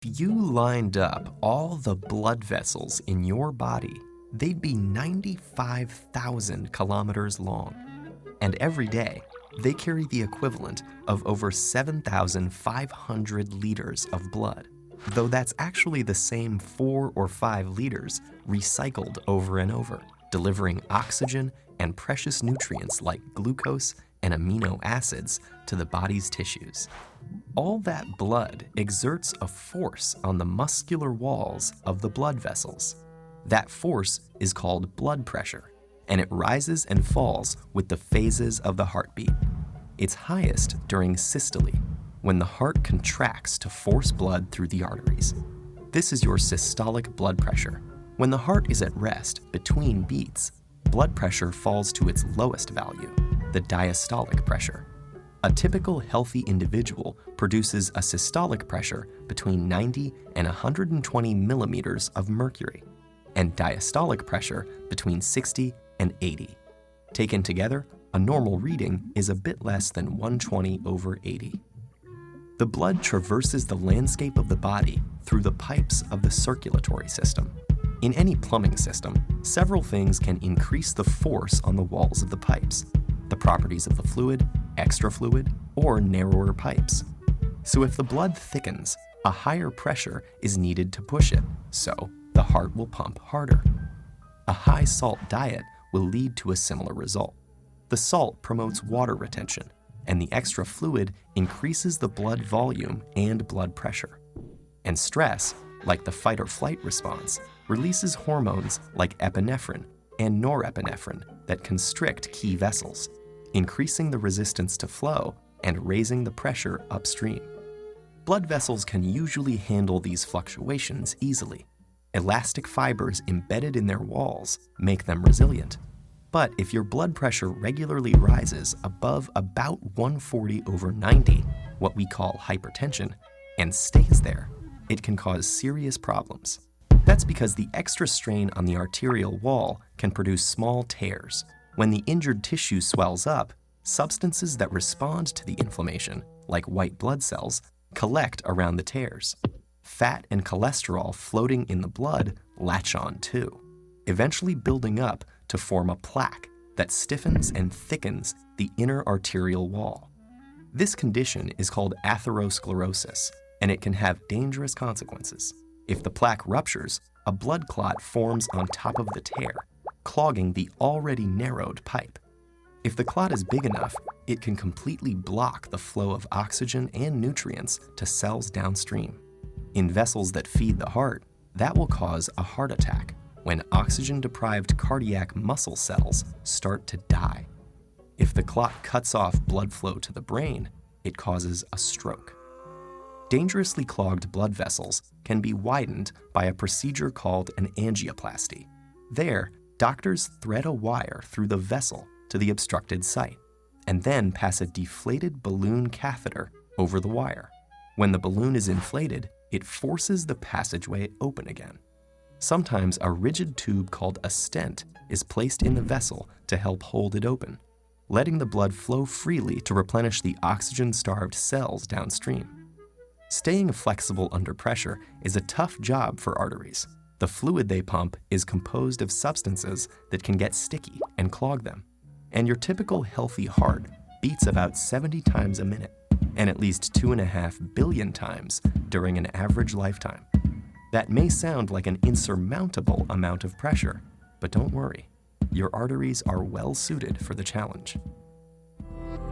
If you lined up all the blood vessels in your body, they'd be 95,000 kilometers long. And every day, they carry the equivalent of over 7,500 liters of blood, though that's actually the same 4 or 5 liters recycled over and over, delivering oxygen and precious nutrients like glucose and amino acids to the body's tissues. All that blood exerts a force on the muscular walls of the blood vessels. That force is called blood pressure, and it rises and falls with the phases of the heartbeat. It's highest during systole, when the heart contracts to force blood through the arteries. This is your systolic blood pressure. When the heart is at rest between beats, blood pressure falls to its lowest value, the diastolic pressure. A typical healthy individual produces a systolic pressure between 90 and 120 millimeters of mercury, and diastolic pressure between 60 and 80. Taken together, a normal reading is a bit less than 120/80. The blood traverses the landscape of the body through the pipes of the circulatory system. In any plumbing system, several things can increase the force on the walls of the pipes: the properties of the fluid, extra fluid, or narrower pipes. So if the blood thickens, a higher pressure is needed to push it, so the heart will pump harder. A high salt diet will lead to a similar result. The salt promotes water retention, and the extra fluid increases the blood volume and blood pressure. And stress, like the fight or flight response, releases hormones like epinephrine and norepinephrine that constrict key vessels, increasing the resistance to flow and raising the pressure upstream. Blood vessels can usually handle these fluctuations easily. Elastic fibers embedded in their walls make them resilient. But if your blood pressure regularly rises above about 140/90, what we call hypertension, and stays there, it can cause serious problems. That's because the extra strain on the arterial wall can produce small tears. When the injured tissue swells up, substances that respond to the inflammation, like white blood cells, collect around the tears. Fat and cholesterol floating in the blood latch on too, eventually building up to form a plaque that stiffens and thickens the inner arterial wall. This condition is called atherosclerosis, and it can have dangerous consequences. If the plaque ruptures, a blood clot forms on top of the tear, clogging the already narrowed pipe. If the clot is big enough, it can completely block the flow of oxygen and nutrients to cells downstream. In vessels that feed the heart, that will cause a heart attack when oxygen-deprived cardiac muscle cells start to die. If the clot cuts off blood flow to the brain, it causes a stroke. Dangerously clogged blood vessels can be widened by a procedure called an angioplasty. There, doctors thread a wire through the vessel to the obstructed site, and then pass a deflated balloon catheter over the wire. When the balloon is inflated, it forces the passageway open again. Sometimes a rigid tube called a stent is placed in the vessel to help hold it open, letting the blood flow freely to replenish the oxygen-starved cells downstream. Staying flexible under pressure is a tough job for arteries. The fluid they pump is composed of substances that can get sticky and clog them. And your typical healthy heart beats about 70 times a minute, and at least 2.5 billion times during an average lifetime. That may sound like an insurmountable amount of pressure, but don't worry, your arteries are well suited for the challenge.